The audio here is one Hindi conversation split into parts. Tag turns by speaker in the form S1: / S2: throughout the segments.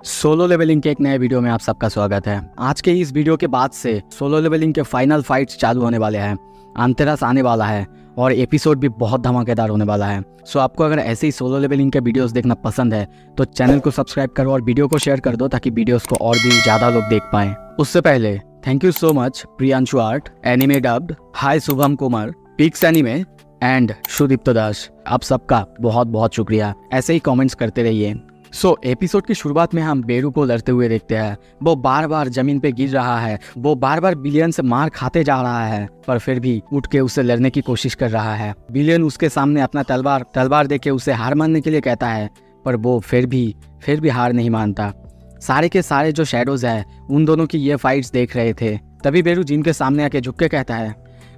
S1: सोलो लेवलिंग के एक नए वीडियो में आप सबका स्वागत है। आज के इस वीडियो के बाद से सोलो लेवलिंग के फाइनल फाइट्स चालू होने वाले हैं। अंतरास आने वाला है और एपिसोड भी बहुत धमाकेदार होने वाला है। सो आपको अगर ऐसे ही सोलो लेवलिंग के वीडियोस देखना पसंद है तो चैनल को सब्सक्राइब करो और वीडियो को शेयर कर दो ताकि वीडियोस को और भी ज्यादा लोग देख पाएं। उससे पहले thank you so much Priyanshu art, anime dubbed, hi Shubham Kumar, pics anime and Sudipta Das. आप सबका बहुत बहुत शुक्रिया। ऐसे ही कमेंट्स करते रहिए। एपिसोड की शुरुआत में हम बेरू को लड़ते हुए देखते हैं। वो बार बार जमीन पे गिर रहा है, वो बार बार बिलियन से मार खाते जा रहा है, पर फिर भी उठ के उससे लड़ने की कोशिश कर रहा है। बिलियन उसके सामने अपना तलवार देके उसे हार मानने के लिए कहता है, पर वो फिर भी हार नहीं मानता। सारे के सारे जो शैडोज है उन दोनों की ये फाइट्स देख रहे थे। तभी बेरू जिन के सामने आके झुक के कहता है,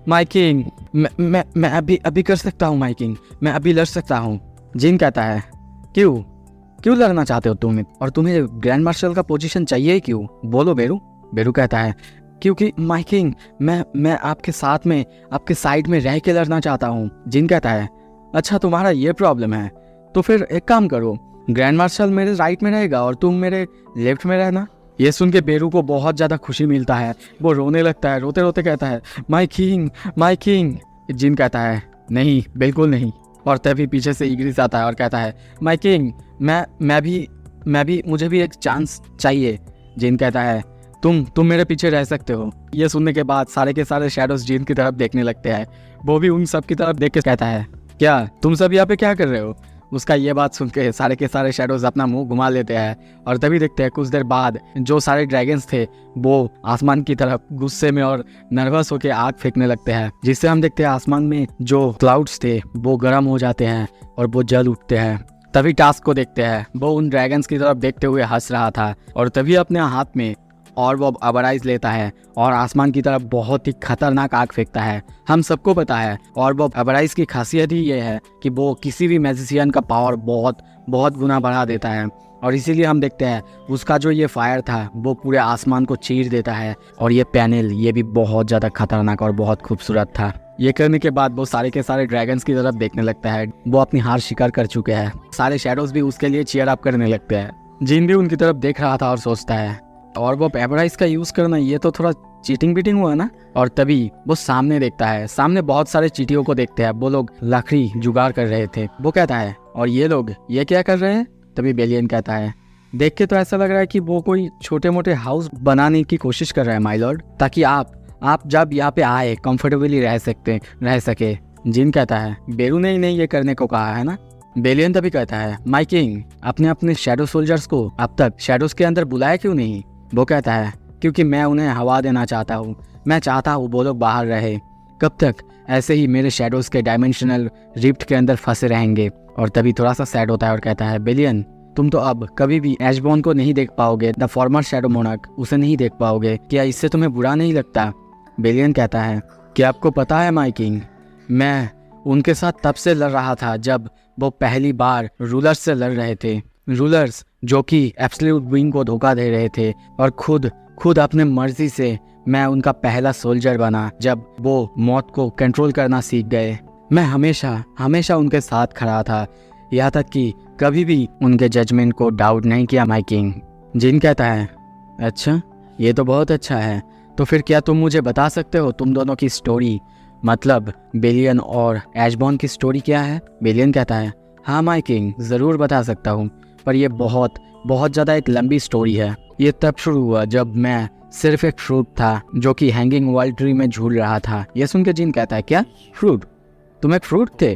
S1: माय किंग, मैं अभी कर सकता हूँ माय किंग, मैं अभी लड़ सकता हूँ। जिन कहता है, क्यों लड़ना चाहते हो तुम, और तुम्हें ग्रैंड मार्शल का पोजीशन चाहिए क्यों? बोलो बेरू। बेरू कहता है, क्योंकि माय किंग, मैं आपके साथ में, आपके साइड में रह के लड़ना चाहता हूँ। जिन कहता है, अच्छा तुम्हारा ये प्रॉब्लम है, तो फिर एक काम करो, ग्रैंड मार्शल मेरे राइट में रहेगा और तुम मेरे लेफ्ट में रहना। ये सुन के बेरू को बहुत ज़्यादा खुशी मिलता है। वो रोने लगता है, रोते रोते कहता है, माय किंग। जिन कहता है, नहीं, बिल्कुल नहीं। और तभी पीछे से इग्रिस आता है और कहता है, माय किंग, मुझे भी एक चांस चाहिए। जिन कहता है, तुम मेरे पीछे रह सकते हो। ये सुनने के बाद सारे के सारे शैडोज जिन की तरफ देखने लगते हैं। वो भी उन सब की तरफ देख के कहता है, क्या तुम सब यहाँ पे क्या कर रहे हो? उसका ये बात सुन के सारे के सारे शैडोज अपना मुंह घुमा लेते हैं और तभी देखते हैं कुछ देर बाद जो सारे ड्रैगन्स थे वो आसमान की तरफ गुस्से में और नर्वस होकर आग फेंकने लगते हैं, जिससे हम देखते हैं आसमान में जो क्लाउड्स थे वो गर्म हो जाते हैं और वो जल उठते हैं। तभी टास्क को देखते हैं, वो उन ड्रैगन्स की तरफ देखते हुए हंस रहा था और तभी अपने हाथ में और वो अबराइज लेता है और आसमान की तरफ बहुत ही खतरनाक आग फेंकता है। हम सबको पता है और वो अबराइज की खासियत ही ये है कि वो किसी भी मैजिशियन का पावर बहुत गुना बढ़ा देता है और इसीलिए हम देखते हैं उसका जो ये फायर था वो पूरे आसमान को चीर देता है। और ये पैनल ये भी बहुत ज़्यादा खतरनाक और बहुत खूबसूरत था। ये करने के बाद वो सारे के सारे ड्रैगन्स की तरफ देखने लगता है। वो अपनी हार शिकार कर चुके हैं। सारे शैडोज भी उसके लिए चीयर अप करने लगते हैं। जिन भी उनकी तरफ देख रहा था और सोचता है, और वो एबराइज का यूज करना ये तो थोड़ा चीटिंग बीटिंग हुआ ना। और तभी वो सामने देखता है, सामने बहुत सारे चीटियों को देखते हैं। वो लोग लकड़ी जुगाड़ कर रहे थे। वो कहता है, और ये लोग ये क्या कर रहे हैं? तभी बेलियन कहता है, देख के तो ऐसा लग रहा है कि वो कोई छोटे मोटे हाउस बनाने की कोशिश कर रहे हैं माय लॉर्ड, ताकि आप जब यहाँ पे आए कंफर्टेबली रह सके। जिन कहता है, बेरू ने ही नहीं ये करने को कहा है ना। बेलियन तभी कहता है, माय किंग, आपने अपने शैडो सोल्जर्स को अब तक शैडोज के अंदर बुलाया क्यों नहीं? वो कहता है, क्योंकि मैं उन्हें हवा देना चाहता हूँ। मैं चाहता हूँ वो लोग बाहर रहे। कब तक ऐसे ही मेरे शैडोज के डायमेंशनल रिफ्ट के अंदर फंसे रहेंगे? और तभी थोड़ा सा सैड होता है और कहता है, बेलियन, तुम तो अब कभी भी एशबॉर्न को नहीं देख पाओगे, द फॉर्मर शैडो मोनार्क, उसे नहीं देख पाओगे। क्या इससे तुम्हें बुरा नहीं लगता? बेलियन कहता है, क्या आपको पता है माय किंग, मैं उनके साथ तब से लड़ रहा था जब वो पहली बार रूलर्स से लड़ रहे थे। रूलर्स जो कि एब्सोल्यूट विंग को धोखा दे रहे थे और खुद अपने मर्जी से मैं उनका पहला सोल्जर बना जब वो मौत को कंट्रोल करना सीख गए। मैं हमेशा उनके साथ खड़ा था, यहाँ तक कि कभी भी उनके जजमेंट को डाउट नहीं किया माय किंग। जिन कहता है, अच्छा, ये तो बहुत अच्छा है। तो फिर क्या तुम मुझे बता सकते हो तुम दोनों की स्टोरी, मतलब बेलियन और एशबॉर्न की स्टोरी क्या है? बेलियन कहता है, हाँ माय किंग, ज़रूर बता सकता हूँ, पर ये बहुत ज़्यादा एक लंबी स्टोरी है। ये तब शुरू हुआ जब मैं सिर्फ एक फ्रूट था जो कि हैंगिंग वर्ल्ड ट्री में झूल रहा था। ये सुन के जिन कहता है, क्या फ्रूट? तुम एक फ्रूट थे?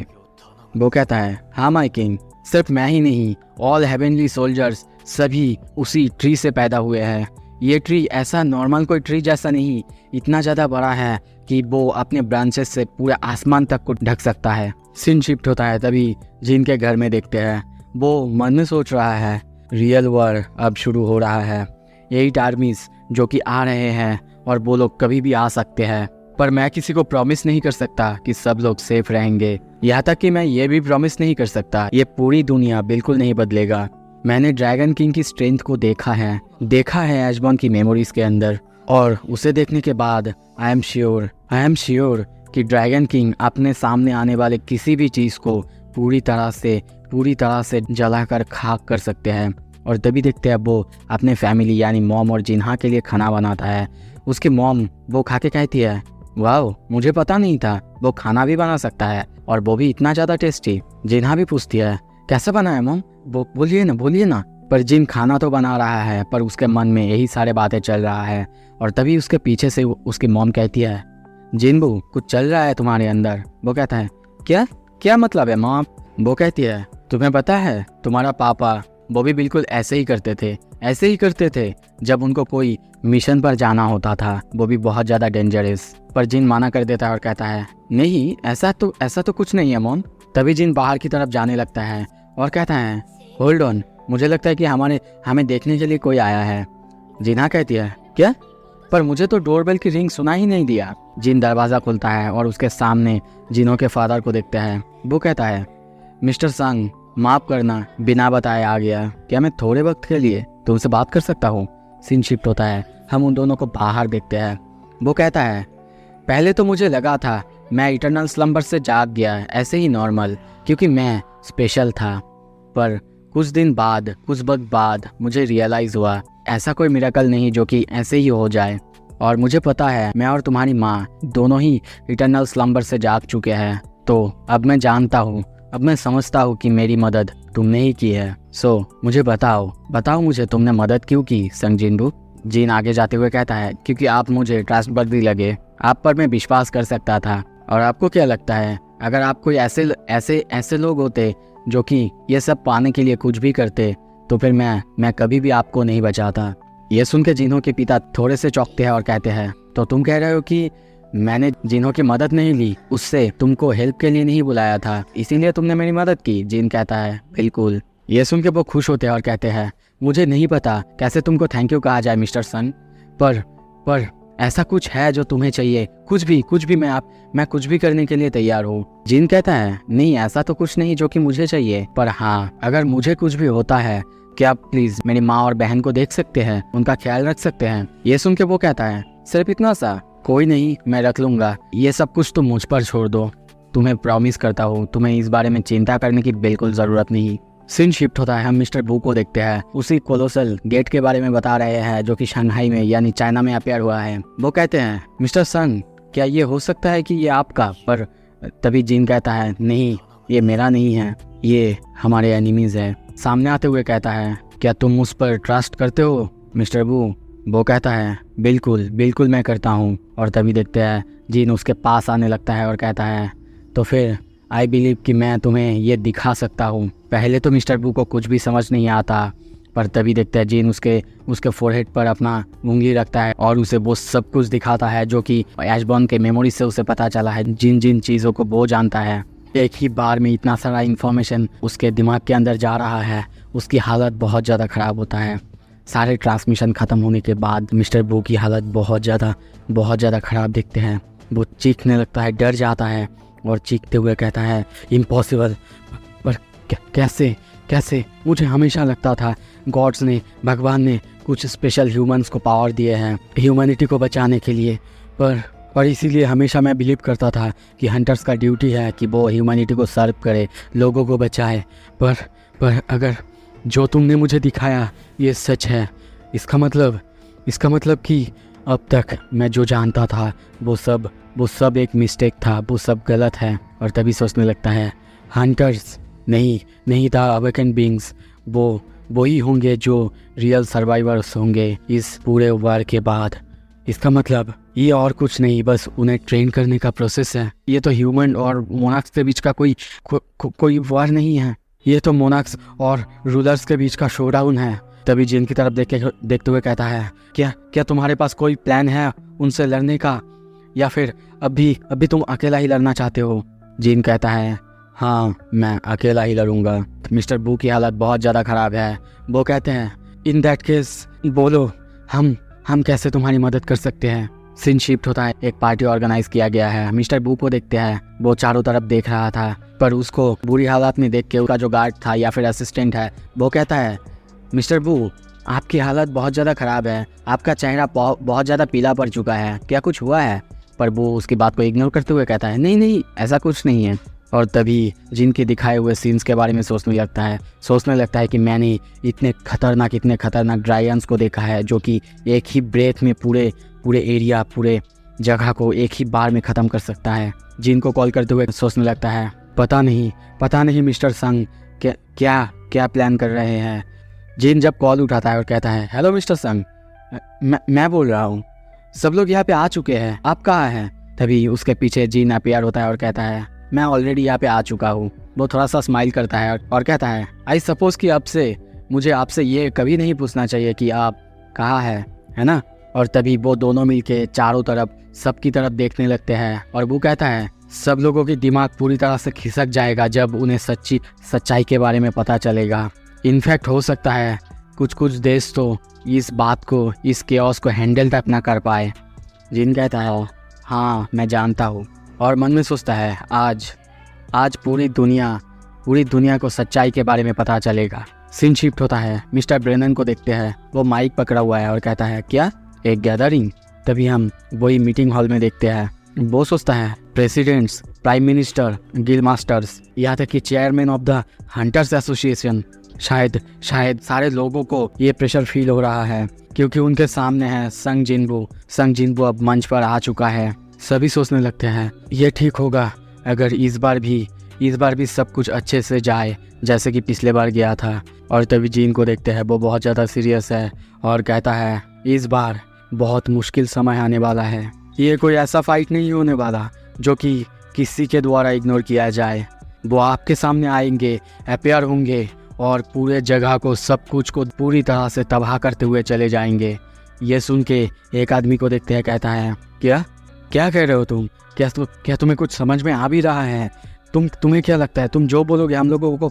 S1: वो कहता है, हाँ माय किंग, सिर्फ मैं ही नहीं, ऑल हेवनली सोल्जर्स सभी उसी ट्री से पैदा हुए हैं। ये ट्री ऐसा नॉर्मल कोई ट्री जैसा नहीं, इतना ज़्यादा बड़ा है कि वो अपने ब्रांचेस से पूरे आसमान तक को ढक सकता है। सीन शिफ्ट होता है, तभी जिन के घर में देखते हैं। वो मन में सोच रहा है, रियल वॉर अब शुरू हो रहा है। 8 आर्मीज जो कि आ रहे हैं और वो लोग कभी भी आ सकते हैं, पर मैं किसी को प्रॉमिस नहीं कर सकता कि सब लोग सेफ रहेंगे। यहाँ तक कि मैं ये भी प्रॉमिस नहीं कर सकता ये पूरी दुनिया बिल्कुल नहीं बदलेगा। मैंने ड्रैगन किंग की स्ट्रेंथ को देखा है एशबॉर्न की मेमोरीज के अंदर, और उसे देखने के बाद आई एम श्योर कि ड्रैगन किंग अपने सामने आने वाले किसी भी चीज़ को पूरी तरह से जलाकर खाक कर सकते हैं। और तभी देखते हैं वो अपने फैमिली यानी मॉम और जिन्हा के लिए खाना बनाता है। उसकी मॉम वो खा के कहती है, वाह मुझे पता नहीं था वो खाना भी बना सकता है और वो भी इतना ज़्यादा टेस्टी। जिन्हा भी पूछती है, कैसे बना है मॉम, वो बोलिए ना। पर जिन खाना तो बना रहा है पर उसके मन में यही सारे बातें चल रहा है। और तभी उसके पीछे से उसकी मॉम कहती है, जिनबू कुछ चल रहा है तुम्हारे अंदर। वो कहता है, क्या मतलब है मॉम। वो कहती है, तुम्हें पता है तुम्हारा पापा वो भी बिल्कुल ऐसे ही करते थे जब उनको कोई मिशन पर जाना होता था, वो भी बहुत ज़्यादा डेंजरस। पर जिन माना कर देता है और कहता है, नहीं ऐसा तो कुछ नहीं है मॉम। तभी जिन बाहर की तरफ जाने लगता है और कहता है, होल्ड ऑन, मुझे लगता है कि हमें देखने के लिए कोई आया है। जिन्हा कहती है, क्या, पर मुझे तो डोरबेल की रिंग सुना ही नहीं दिया। जिन दरवाज़ा खुलता है और उसके सामने जिनों के फादर को देखता है। वो कहता है, मिस्टर संग माफ़ करना, बिना बताए आ गया, क्या मैं थोड़े वक्त के लिए तुमसे बात कर सकता हूँ। सीन शिफ्ट होता है, हम उन दोनों को बाहर देखते हैं। वो कहता है, पहले तो मुझे लगा था मैं इटरनल स्लम्बर से जाग गया, ऐसे ही नॉर्मल, क्योंकि मैं स्पेशल था। पर कुछ वक्त बाद मुझे रियलाइज़ हुआ ऐसा कोई मिरेकल नहीं जो कि ऐसे ही हो जाए। और मुझे पता है मैं और तुम्हारी माँ दोनों ही इटरनल स्लम्बर से जाग चुके हैं। तो अब मैं जानता हूँ, अब मैं समझता हूँ कि मेरी मदद तुमने ही की है। सो मुझे बताओ मुझे तुमने मदद क्यों की संग जिनबू। जीन आगे जाते हुए कहता है, क्योंकि आप मुझे ट्रस्टवर्दी लगे, आप पर मैं विश्वास कर सकता था। और आपको क्या लगता है अगर आप कोई ऐसे लोग होते जो कि ये सब पाने के लिए कुछ भी करते तो फिर मैं कभी भी आपको नहीं बचाता। ये सुन के जिन्हों के पिता थोड़े से चौंकते हैं और कहते हैं, तो तुम कह रहे हो कि मैंने जिन्हों की मदद नहीं ली, उससे तुमको हेल्प के लिए नहीं बुलाया था, इसीलिए तुमने मेरी मदद की। जिन कहता है, बिल्कुल। ये सुन के वो खुश होते हैं और कहते हैं, मुझे नहीं पता कैसे तुमको थैंक यू कहा जाए मिस्टर सन, पर ऐसा कुछ है जो तुम्हें चाहिए, कुछ भी मैं कुछ भी करने के लिए तैयार हूँ। जिन कहता है, नहीं ऐसा तो कुछ नहीं जो कि मुझे चाहिए, पर हाँ अगर मुझे कुछ भी होता है क्या आप प्लीज मेरी माँ और बहन को देख सकते हैं, उनका ख्याल रख सकते हैं। ये सुन के वो कहता है, सिर्फ इतना सा, कोई नहीं मैं रख लूंगा, ये सब कुछ तुम मुझ पर छोड़ दो, तुम्हें प्रॉमिस करता हूँ तुम्हें इस बारे में चिंता करने की बिल्कुल जरूरत नहीं। सीन शिफ्ट होता है, हम मिस्टर बू को देखते हैं, उसी कोलोसल गेट के बारे में बता रहे हैं जो कि शंघाई में यानी चाइना में अपेयर हुआ है। वो कहते हैं, मिस्टर सन क्या ये हो सकता है कि ये आपका, पर तभी जिन कहता है, नहीं ये मेरा नहीं है, ये हमारे एनिमीज है। सामने आते हुए कहता है, क्या तुम उस पर ट्रस्ट करते हो मिस्टर बू। वो कहता है, बिल्कुल मैं करता हूँ। और तभी देखते हैं जिन उसके पास आने लगता है और कहता है, तो फिर आई बिलीव कि मैं तुम्हें ये दिखा सकता हूँ। पहले तो मिस्टर बू को कुछ भी समझ नहीं आता, पर तभी देखते हैं जिन उसके फोरहेड पर अपना उंगली रखता है और उसे वो सब कुछ दिखाता है जो कि ऐशबॉर्न के मेमोरी से उसे पता चला है। जिन चीज़ों को वो जानता है, एक ही बार में इतना सारा इन्फॉर्मेशन उसके दिमाग के अंदर जा रहा है, उसकी हालत बहुत ज़्यादा ख़राब होता है। सारे ट्रांसमिशन ख़त्म होने के बाद मिस्टर बू की हालत बहुत ज़्यादा ख़राब दिखते हैं। वो चीखने लगता है, डर जाता है और चीखते हुए कहता है, इम्पॉसिबल, पर कैसे मुझे हमेशा लगता था गॉड्स ने, भगवान ने कुछ स्पेशल ह्यूमंस को पावर दिए हैं ह्यूमैनिटी को बचाने के लिए, पर इसीलिए हमेशा मैं बिलीव करता था कि हंटर्स का ड्यूटी है कि वो ह्यूमैनिटी को सर्व करे, लोगों को बचाए। पर अगर जो तुमने मुझे दिखाया ये सच है, इसका मतलब कि अब तक मैं जो जानता था वो सब एक मिस्टेक था, वो सब गलत है। और तभी सोचने लगता है, हंटर्स नहीं था, अवेकन बीइंग्स वो ही होंगे जो रियल सर्वाइवर्स होंगे इस पूरे वार के बाद। इसका मतलब ये और कुछ नहीं, बस उन्हें ट्रेन करने का प्रोसेस है। ये तो ह्यूमन और मोनाक्स के बीच का कोई वार नहीं है, ये तो मोनाक्स और रूलर्स के बीच का शोडाउन है। तभी जिन की तरफ देखते हुए कहता है, क्या तुम्हारे पास कोई प्लान है उनसे लड़ने का, या फिर अभी तुम अकेला ही लड़ना चाहते हो। जिन कहता है, हाँ मैं अकेला ही लड़ूंगा। मिस्टर बू की हालत बहुत ज़्यादा ख़राब है। वो कहते हैं, इन दैट केस बोलो हम कैसे तुम्हारी मदद कर सकते हैं। सीन शिफ्ट होता है, एक पार्टी ऑर्गेनाइज किया गया है। मिस्टर बू को देखते हैं, वो चारों तरफ देख रहा था, पर उसको बुरी हालत में देख के उसका जो गार्ड था या फिर असिस्टेंट है वो कहता है, मिस्टर बू आपकी हालत बहुत ज़्यादा ख़राब है, आपका चेहरा बहुत ज़्यादा पीला पड़ चुका है, क्या कुछ हुआ है। पर वो उसकी बात को इग्नोर करते हुए कहता है, नहीं ऐसा कुछ नहीं है, और तभी जिनके दिखाए हुए सीन्स के बारे में सोचने लगता है कि मैंने इतने खतरनाक ड्रैगन्स को देखा है जो कि एक ही ब्रेथ में पूरे एरिया, पूरे जगह को एक ही बार में ख़त्म कर सकता है। जिन को कॉल करते हुए सोचने लगता है, पता नहीं मिस्टर संग क्या प्लान कर रहे हैं। जिन जब कॉल उठाता है और कहता है, हेलो मिस्टर संग, मैं बोल रहा हूँ, सब लोग यहाँ पे आ चुके हैं, आप कहाँ हैं? तभी उसके पीछे जिन अपीयर होता है और कहता है, मैं ऑलरेडी यहाँ पे आ चुका हूँ। वो थोड़ा सा स्माइल करता है और कहता है, आई सपोज कि अब से मुझे आपसे ये कभी नहीं पूछना चाहिए कि आप कहाँ हैं, है ना? और तभी वो दोनों मिलके चारों तरफ सबकी तरफ देखने लगते हैं और वो कहता है, सब लोगों की दिमाग पूरी तरह से खिसक जाएगा जब उन्हें सच्चाई के बारे में पता चलेगा। इनफैक्ट हो सकता है कुछ देश तो इस बात को, इस केओस को हैंडल तक ना कर पाए। जिन कहता है, हाँ मैं जानता हूँ, और मन में सोचता है आज पूरी दुनिया को सच्चाई के बारे में पता चलेगा। सीन शिफ्ट होता है, मिस्टर ब्रेनन को देखते हैं, वो माइक पकड़ा हुआ है और कहता है, क्या एक गैदरिंग? तभी हम वही मीटिंग हॉल में देखते हैं। वो सोचता है, presidents, prime minister, guild masters, यहाँ तक कि chairman of the hunters association, शायद सारे लोगों को ये प्रेशर फील हो रहा है क्योंकि उनके सामने है संग जिनबू अब मंच पर आ चुका है। सभी सोचने लगते हैं, ये ठीक होगा अगर इस बार भी सब कुछ अच्छे से जाए जैसे कि पिछले बार गया था। और तभी जीन को देखते हैं, वो बहुत ज़्यादा सीरियस है और कहता है, इस बार बहुत मुश्किल समय आने वाला है। ये कोई ऐसा फाइट नहीं होने वाला जो कि किसी के द्वारा इग्नोर किया जाए। वो आपके सामने आएंगे, अपीयर होंगे और पूरे जगह को, सब कुछ को पूरी तरह से तबाह करते हुए चले जाएंगे। ये सुन के एक आदमी को देखते हैं, कहता है, क्या कह रहे हो तुम? क्या तुम्हें कुछ समझ में आ भी रहा है? तुम्हें क्या लगता है तुम जो बोलोगे हम लोगों को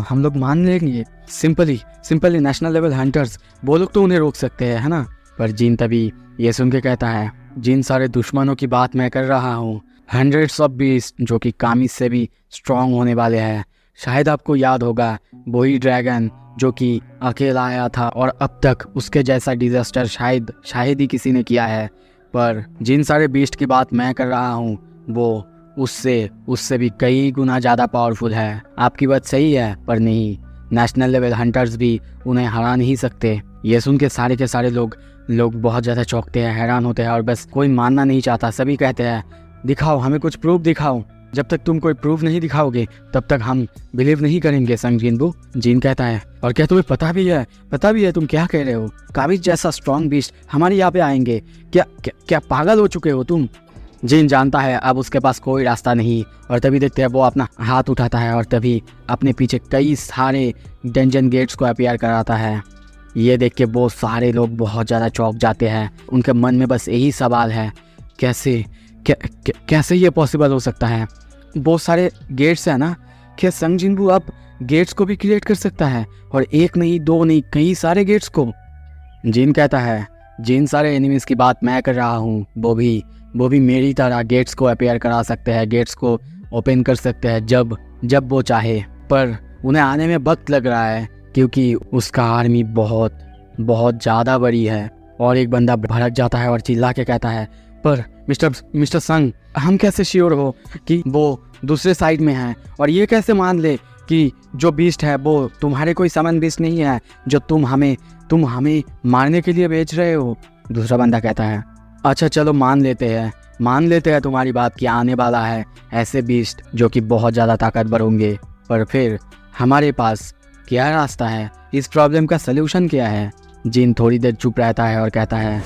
S1: हम लोग मान लेंगे? सिंपली नेशनल लेवल हंटर्स, वो लोग तो उन्हें रोक सकते हैं, है ना? पर जिन तभी ये सुन के कहता है, जिन सारे दुश्मनों की बात मैं कर रहा हूँ, हंड्रेड्स ऑफ बीस्ट जो कि कामिस से भी स्ट्रॉन्ग होने वाले हैं। शायद आपको याद होगा वही ड्रैगन जो कि अकेला आया था और अब तक उसके जैसा डिजास्टर शायद ही किसी ने किया है। पर जिन सारे बीस्ट की बात मैं कर रहा हूँ वो उससे भी कई गुना ज़्यादा पावरफुल है। आपकी बात सही है, पर नहीं, नेशनल लेवल हंटर्स भी उन्हें हरा नहीं सकते। ये सुन के सारे लोग बहुत ज़्यादा चौंकते हैं, हैरान होते हैं और बस कोई मानना नहीं चाहता। सभी कहते हैं, दिखाओ, हमें कुछ प्रूफ दिखाओ। जब तक तुम कोई प्रूफ नहीं दिखाओगे तब तक हम बिलीव नहीं करेंगे संग जिनबू। जिन कहता है, और क्या तुम्हें पता भी है तुम क्या कह रहे हो? काबिज जैसा स्ट्रॉन्ग बीस्ट हमारे यहाँ पे आएंगे? क्या पागल हो चुके हो तुम? जिन जानता है अब उसके पास कोई रास्ता नहीं और तभी देखते हैं वो अपना हाथ उठाता है और तभी अपने पीछे कई सारे डंजन गेट्स को अपीयर कराता है। ये देख के वो सारे लोग बहुत ज़्यादा चौंक जाते हैं। उनके मन में बस यही सवाल है, कैसे ये पॉसिबल हो सकता है? बहुत सारे गेट्स है ना, क्या संग जिनबू अब गेट्स को भी क्रिएट कर सकता है? और एक नहीं, दो नहीं, कई सारे गेट्स को। जिन कहता है, जिन सारे एनिमीज़ की बात मैं कर रहा हूँ वो भी मेरी तरह गेट्स को अपीयर करा सकते हैं, गेट्स को ओपन कर सकते हैं जब वो चाहे। पर उन्हें आने में वक्त लग रहा है क्योंकि उसका आर्मी बहुत ज़्यादा बड़ी है। और एक बंदा भड़क जाता है और चिल्ला के कहता है, पर मिस्टर संग, हम कैसे श्योर हो कि वो दूसरे साइड में है? और ये कैसे मान ले कि जो बीस्ट है वो तुम्हारे कोई समन बीस्ट नहीं है जो तुम हमें मारने के लिए बेच रहे हो? दूसरा बंदा कहता है, अच्छा चलो मान लेते हैं तुम्हारी बात कि आने वाला है ऐसे बीस्ट जो कि बहुत ज़्यादा ताकतवर होंगे, पर फिर हमारे पास क्या रास्ता है? इस प्रॉब्लम का सलूशन क्या है? जिन थोड़ी देर चुप रहता है और कहता है,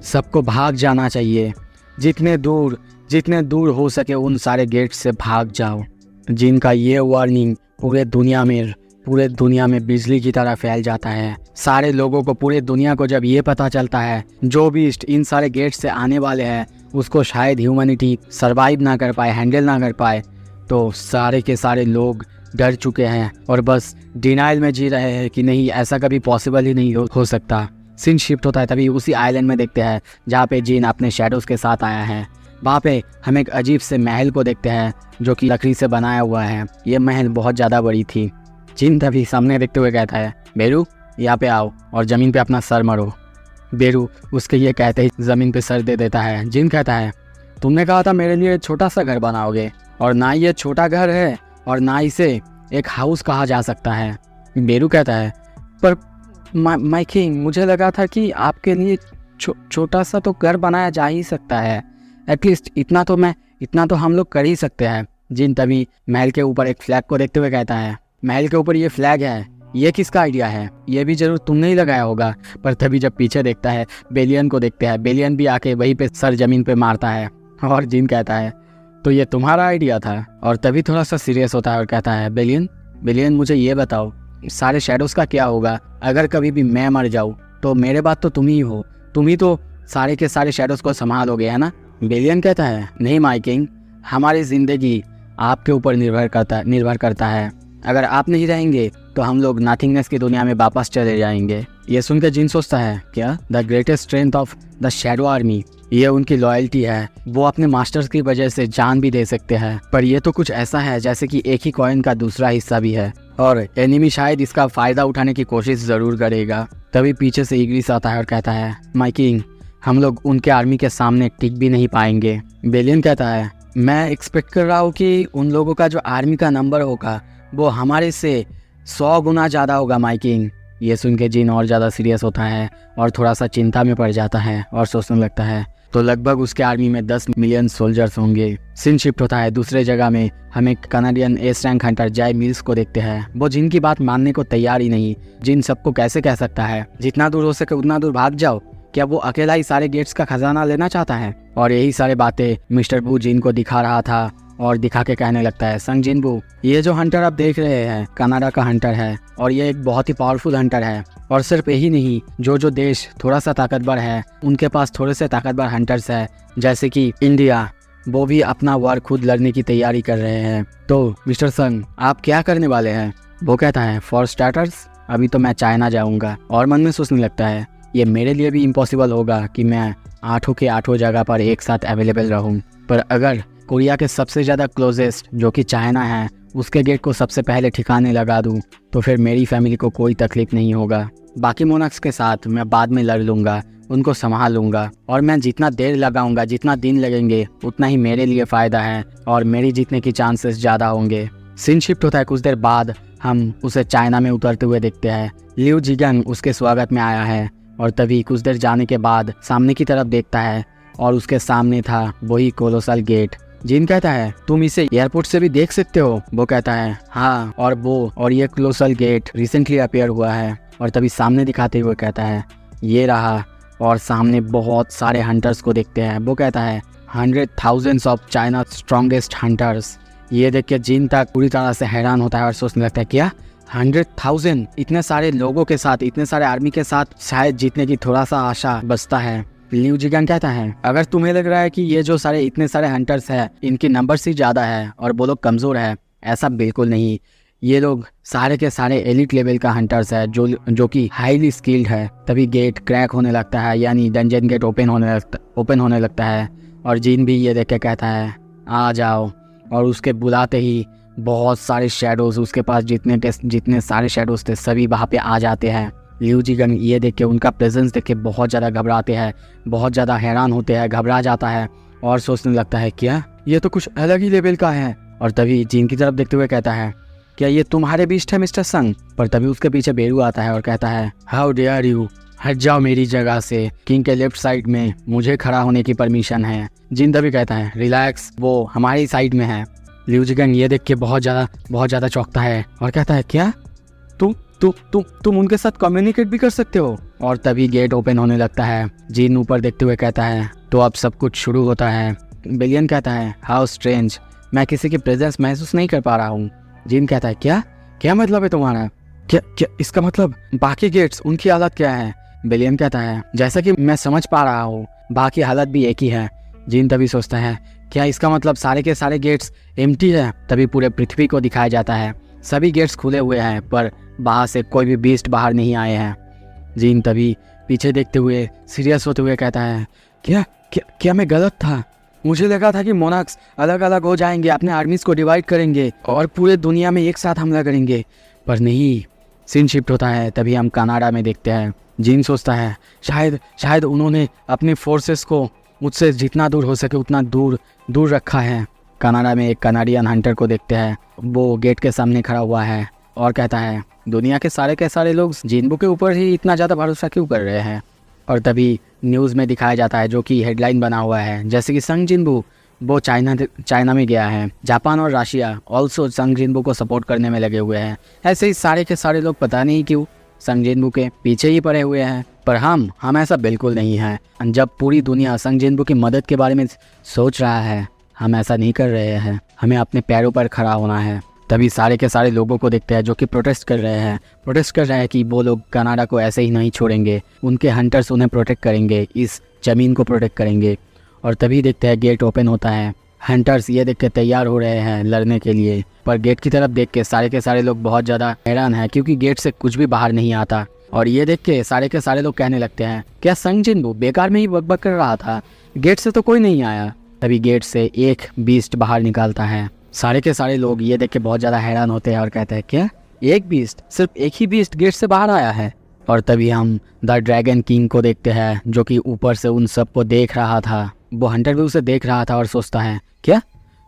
S1: सबको भाग जाना चाहिए। जितने दूर हो सके उन सारे गेट से भाग जाओ। जिनका ये वार्निंग पूरे दुनिया में बिजली की तरह फैल जाता है। सारे लोगों को, पूरे दुनिया को जब ये पता चलता है जो बीस्ट इन सारे गेट से आने वाले हैं उसको शायद ह्यूमैनिटी सर्वाइव ना कर पाए, हैंडल ना कर पाए, तो सारे के सारे लोग डर चुके हैं और बस डिनाइल में जी रहे हैं कि नहीं, ऐसा कभी पॉसिबल ही नहीं हो सकता। सीन शिफ्ट होता है, तभी उसी आइलैंड में देखते हैं जहाँ पे जिन अपने शैडोज़ के साथ आया है। वहाँ पे हम एक अजीब से महल को देखते हैं जो कि लकड़ी से बनाया हुआ है। ये महल बहुत ज़्यादा बड़ी थी। जिन तभी सामने देखते हुए कहता है, बेरू यहाँ पे आओ और ज़मीन पे अपना सर मरो। बेरू उसके ये कहते ही ज़मीन पे सर दे देता है। जिन कहता है, तुमने कहा था मेरे लिए छोटा सा घर बनाओगे और ना ये छोटा घर है और ना इसे एक हाउस कहा जा सकता है। बेरू कहता है, पर माय किंग, मुझे लगा था कि आपके लिए छोटा सा तो घर बनाया जा ही सकता है। एटलीस्ट इतना तो हम लोग कर ही सकते हैं। जिन तभी महल के ऊपर एक फ्लैग को देखते हुए कहता है, महल के ऊपर ये फ्लैग है, ये किसका आइडिया है? ये भी जरूर तुमने ही लगाया होगा। पर तभी जब पीछे देखता है, बेलियन को देखते हैं, बेलियन भी आके वहीं पे सर जमीन पे मारता है और जिन कहता है, तो ये तुम्हारा आइडिया था? और तभी थोड़ा सा सीरियस होता है और कहता है, बेलियन मुझे ये बताओ, सारे शैडोज का क्या होगा? अगर कभी भी मैं मर जाऊँ तो मेरे बाद तो तुम ही हो, तुम ही तो सारे के सारे शैडोज को संभालोगे, है ना? बेलियन कहता है, नहीं माय किंग, हमारी ज़िंदगी आपके ऊपर निर्भर करता है। अगर आप नहीं रहेंगे तो हम लोग नथिंगनेस की दुनिया में वापस चले जाएंगे। ये सुनकर जिन सोचता है, क्या the greatest strength of the shadow army, ये उनकी लॉयल्टी है। वो अपने मास्टर्स की वजह से जान भी दे सकते हैं, पर ये तो कुछ ऐसा है जैसे कि एक ही कॉइन का दूसरा हिस्सा भी है और एनिमी शायद इसका फायदा उठाने की कोशिश जरूर करेगा। तभी पीछे से इग्रिस आता है और कहता है, माय किंग, हम लोग उनके आर्मी के सामने टिक भी नहीं पाएंगे। बेलियन कहता है, मैं एक्सपेक्ट कर रहा हूँ कि उन लोगों का जो आर्मी का नंबर होगा वो हमारे से 100 गुना ज़्यादा होगा माय किंग। ये सुन के जिन और ज़्यादा सीरियस होता है और थोड़ा सा चिंता में पड़ जाता है और सोचने लगता है, तो लगभग उसके आर्मी में 10 मिलियन सोल्जर्स होंगे। सीन शिफ्ट होता है दूसरे जगह में। हम एक कनाडियन एस रैंक हंटर जाय मिल्स को देखते हैं। वो जिन की बात मानने को तैयार ही नहीं। जिन सबको कैसे कह सकता है जितना दूर हो सके उतना दूर भाग जाओ? क्या वो अकेला ही सारे गेट्स का खजाना लेना चाहता है? और यही सारे बातें मिस्टर बू जिन को दिखा रहा था और दिखा के कहने लगता है, संग जिनबू, ये जो हंटर आप देख रहे हैं कनाडा का हंटर है और ये एक बहुत ही पावरफुल हंटर है। और सिर्फ यही नहीं, जो देश थोड़ा सा ताकतवर है उनके पास थोड़े से ताकतवर हंटर्स है, जैसे कि इंडिया, वो भी अपना वार खुद लड़ने की तैयारी कर रहे हैं। तो मिस्टर संग, आप क्या करने वाले हैं? वो कहता है, फॉर स्टार्टर्स अभी तो मैं चाइना जाऊँगा। और मन में सोचने लगता है, ये मेरे लिए भी इम्पॉसिबल होगा कि मैं 8 के 8 जगह पर एक साथ अवेलेबल रहूँ, पर अगर कोरिया के सबसे ज़्यादा क्लोजेस्ट जो कि चाइना है उसके गेट को सबसे पहले ठिकाने लगा दूं तो फिर मेरी फैमिली को कोई तकलीफ नहीं होगा। बाकी मोनाक्स के साथ मैं बाद में लड़ लूँगा, उनको संभाल लूँगा और मैं जितना देर लगाऊंगा, जितना दिन लगेंगे उतना ही मेरे लिए फ़ायदा है और मेरी जीतने की चांसेस ज़्यादा होंगे। सीन शिफ्ट होता है कुछ देर बाद। हम उसे चाइना में उतरते हुए देखते हैं। लिू जिगन उसके स्वागत में आया है और तभी कुछ देर जाने के बाद सामने की तरफ देखता है और उसके सामने था वही कोलोसल गेट। जिन कहता है, तुम इसे एयरपोर्ट से भी देख सकते हो? वो कहता है, हाँ, और ये कोलोसल गेट रिसेंटली अपीयर हुआ है। और तभी सामने दिखाते हुए कहता है, ये रहा। और सामने बहुत सारे हंटर्स को देखते हैं। वो कहता है, 100,000 ऑफ चाइना स्ट्रॉन्गेस्ट हंटर्स। ये देख के जिन तक पूरी तरह से हैरान होता है और सोचने लगता है, क्या 100,000 इतने सारे लोगों के साथ, इतने सारे आर्मी के साथ शायद जीतने की थोड़ा सा आशा बचता है। लिू जिगन कहता है, अगर तुम्हें लग रहा है कि ये जो इतने सारे हंटर्स हैं इनकी नंबर्स ही ज़्यादा है और वो लोग कमज़ोर है, ऐसा बिल्कुल नहीं। ये लोग सारे के सारे एलिट लेवल का हंटर्स है जो कि हाईली स्किल्ड है। तभी गेट क्रैक होने लगता है, यानी डंजन गेट ओपन होने लगता है। और जिन भी ये देख के कहता है, आ जाओ। और उसके बुलाते ही बहुत सारे शैडोज़, उसके पास जितने सारे शैडोज़ थे सभी वहाँ पे आ जाते हैं। लिू जिगन ये देख के, उनका प्रेजेंस देख के बहुत ज़्यादा घबराते हैं, बहुत ज़्यादा हैरान होते हैं, घबरा जाता है और सोचने लगता है, क्या ये तो कुछ अलग ही लेवल का है। और तभी जिन की तरफ देखते हुए कहता है, क्या ये तुम्हारे बीच है मिस्टर संग? पर तभी उसके पीछे बेरू आता है और कहता है, हाउ डेयर यू, हट जाओ मेरी जगह से, किंग के लेफ्ट साइड में मुझे खड़ा होने की परमिशन है। जिन तभी कहता है, रिलैक्स, वो हमारी साइड में है। लिू जिगन ये देख के बहुत ज़्यादा चौंकता है और कहता है, क्या तुम उनके साथ कम्युनिकेट भी कर सकते हो? और तभी गेट ओपन होने लगता है। जिन ऊपर देखते हुए कहता है, तो अब सब कुछ शुरू होता है। बेलियन कहता है, हाउ स्ट्रेंज, मैं किसी की प्रेजेंस महसूस नहीं कर पा रहा हूँ। जिन कहता है, क्या मतलब है तुम्हारा? क्या इसका मतलब बाकी गेट्स, उनकी हालत क्या है? बेलियन कहता है, जैसा कि मैं समझ पा रहा हूँ बाकी हालत भी एक ही है। जिन तभी सोचता है, क्या इसका मतलब सारे के सारे गेट्स एम्प्टी है? तभी पूरे पृथ्वी को दिखाया जाता है, सभी गेट्स खुले हुए हैं पर बाहर से कोई भी बीस्ट बाहर नहीं आए हैं। जिन तभी पीछे देखते हुए सीरियस होते हुए कहता है, क्या मैं गलत था? मुझे लगा था कि मोनाक्स अलग अलग हो जाएंगे, अपने आर्मीज को डिवाइड करेंगे और पूरे दुनिया में एक साथ हमला करेंगे, पर नहीं। सीन शिफ्ट होता है, तभी हम कनाडा में देखते हैं। जिन सोचता है, शायद उन्होंने अपनी फोर्सेस को मुझसे जितना दूर हो सके उतना दूर रखा है। कनाडा में एक कनाडियन हंटर को देखते हैं। वो गेट के सामने खड़ा हुआ है और कहता है दुनिया के सारे लोग जिन्बू के ऊपर ही इतना ज़्यादा भरोसा क्यों कर रहे हैं। और तभी न्यूज़ में दिखाया जाता है, जो कि हेडलाइन बना हुआ है, जैसे कि संग जिन्बू वो चाइना में गया है। जापान और रशिया ऑल्सो संग जिन्बू को सपोर्ट करने में लगे हुए हैं। ऐसे ही सारे के सारे लोग पता नहीं क्यों संग जिन्बू के पीछे ही पड़े हुए हैं। पर हम ऐसा बिल्कुल नहीं है। जब पूरी दुनिया संग जिन्बू की मदद के बारे में सोच रहा है, हम ऐसा नहीं कर रहे हैं। हमें अपने पैरों पर खड़ा होना है। तभी सारे के सारे लोगों को देखते हैं जो कि प्रोटेस्ट कर रहे हैं कि वो लोग कनाडा को ऐसे ही नहीं छोड़ेंगे, उनके हंटर्स उन्हें प्रोटेक्ट करेंगे, इस ज़मीन को प्रोटेक्ट करेंगे। और तभी देखते हैं गेट ओपन होता है। हंटर्स ये देख के तैयार हो रहे हैं लड़ने के लिए। पर गेट की तरफ देख के सारे के सारे लोग बहुत ज़्यादा हैरान हैं, क्योंकि गेट से कुछ भी बाहर नहीं आता। और ये देख के सारे लोग कहने लगते हैं, क्या संग जिन्बू बेकार में ही बकबक कर रहा था, गेट से तो कोई नहीं आया। तभी गेट से एक बीस्ट बाहर निकालता है। सारे के सारे लोग ये देख के बहुत ज़्यादा हैरान होते हैं और कहते हैं, क्या एक बीस्ट, सिर्फ एक ही बीस्ट गेट से बाहर आया है। और तभी हम द ड्रैगन किंग को देखते हैं, जो कि ऊपर से उन सबको देख रहा था। वो हंटर भी उसे देख रहा था और सोचता है, क्या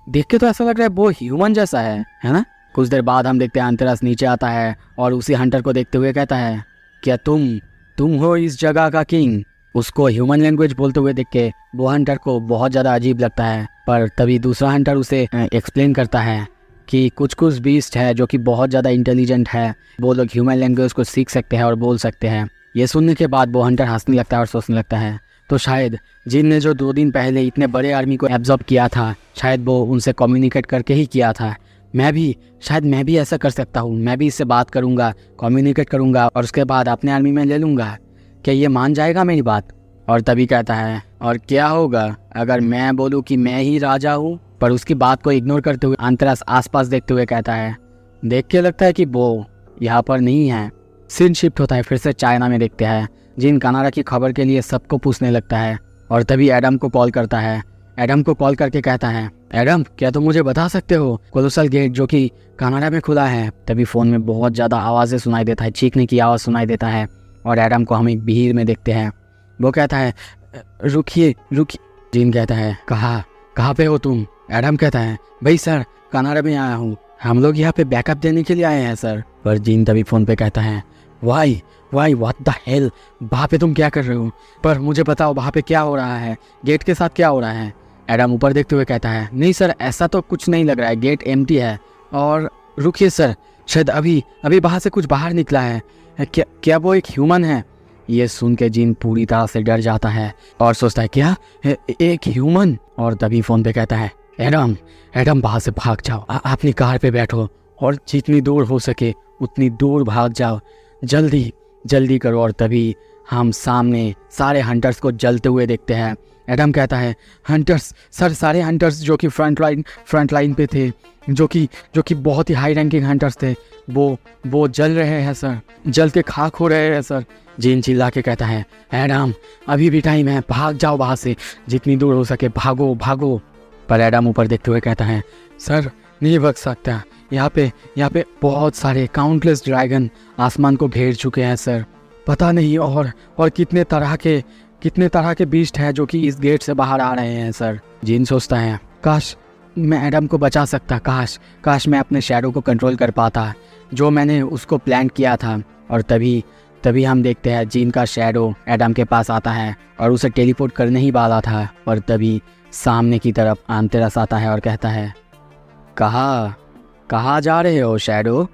S1: देख के तो ऐसा लग रहा है वो ह्यूमन जैसा है ना। कुछ देर बाद हम देखते हैं अंतरस नीचे आता है और उसी हंटर को देखते हुए कहता है, क्या तुम हो इस जगह का किंग। उसको ह्यूमन लैंग्वेज बोलते हुए देख के वो हंटर को बहुत ज़्यादा अजीब लगता है। पर तभी दूसरा हंटर उसे एक्सप्लेन करता है कि कुछ बीस्ट है जो कि बहुत ज़्यादा इंटेलिजेंट है, वो लोग ह्यूमन लैंग्वेज को सीख सकते हैं और बोल सकते हैं। ये सुनने के बाद वो हंटर हंसने लगता है और सोचने लगता है, तो शायद जिन ने जो 2 दिन पहले इतने बड़े आर्मी को एब्जॉर्ब किया था, शायद वो उनसे कम्युनिकेट करके ही किया था। मैं भी ऐसा कर सकता हूँ। मैं भी इससे बात करूँगा, कम्युनिकेट करूँगा और उसके बाद अपने आर्मी में ले लूँगा। क्या ये मान जाएगा मेरी बात। और तभी कहता है, और क्या होगा अगर मैं बोलूँ कि मैं ही राजा हूँ। पर उसकी बात को इग्नोर करते हुए अंतरस आसपास देखते हुए कहता है, देख के लगता है कि वो यहाँ पर नहीं है। सीन शिफ्ट होता है, फिर से चाइना में देखते हैं। जिन कनाडा की खबर के लिए सबको पूछने लगता है और तभी एडम को कॉल करता है। एडम को कॉल करके कहता है, एडम क्या तुम मुझे बता सकते हो कोलोसल गेट जो कि कनाडा में खुला है। तभी फ़ोन में बहुत ज़्यादा आवाज़ें सुनाई देता है, चीखने की आवाज़ सुनाई देता है। और एडम को हम एक भीड़ में देखते हैं। वो कहता है, रुकिए। जिन कहता है, कहाँ पे हो तुम। एडम कहता है, भाई सर कनाडा में आया हूँ, हम लोग यहाँ पे बैकअप देने के लिए आए हैं सर। पर जिन तभी फ़ोन पे कहता है, वाई व्हाट द हेल, वहाँ पे तुम क्या कर रहे हो। पर मुझे बताओ वहाँ पे क्या हो रहा है, गेट के साथ क्या हो रहा है। एडम ऊपर देखते हुए कहता है, नहीं सर ऐसा तो कुछ नहीं लग रहा है, गेट एम्प्टी है। और रुकिए सर, शायद अभी वहाँ से कुछ बाहर निकला है। क्या वो एक ह्यूमन है। ये सुन के जिन पूरी तरह से डर जाता है और सोचता है, क्या एक ह्यूमन। और तभी फ़ोन पे कहता है, एडम वहाँ से भाग जाओ, अपनी कार पे बैठो और जितनी दूर हो सके उतनी दूर भाग जाओ, जल्दी करो। और तभी हम सामने सारे हंटर्स को जलते हुए देखते हैं। एडम कहता है, हंटर्स सर, सारे हंटर्स जो कि फ्रंट लाइन पे थे, जो कि बहुत ही हाई रैंकिंग हंटर्स थे, वो जल रहे हैं सर, जल के खाक हो रहे हैं सर। जिन चिल्ला के कहता है, एडम अभी भी टाइम है, भाग जाओ वहाँ से, जितनी दूर हो सके भागो। पर एडम ऊपर देखते हुए कहता है, सर नहीं भाग सकता, यहाँ पे बहुत सारे काउंटलेस ड्रैगन आसमान को घेर चुके हैं सर। पता नहीं और कितने तरह के बीस्ट हैं जो कि इस गेट से बाहर आ रहे हैं सर। जिन सोचता है, काश मैं एडम को बचा सकता, काश मैं अपने शैडो को कंट्रोल कर पाता, जो मैंने उसको प्लान किया था। और तभी हम देखते हैं जिन का शैडो एडम के पास आता है और उसे टेलीपोर्ट करने ही वाला था। और तभी सामने की तरफ आंतरस आता है और कहता है, कहाँ जा रहे हो शैडो।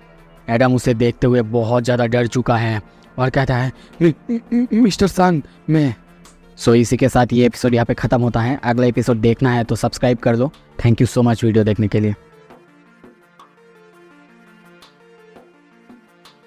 S1: एडम उसे देखते हुए बहुत ज़्यादा डर चुका है और कहता है, मिस्टर संग मैं। सो इसी के साथ ये एपिसोड यहाँ पे ख़त्म होता है। अगला एपिसोड देखना है तो सब्सक्राइब कर लो। Thank you so much video देखने के लिए।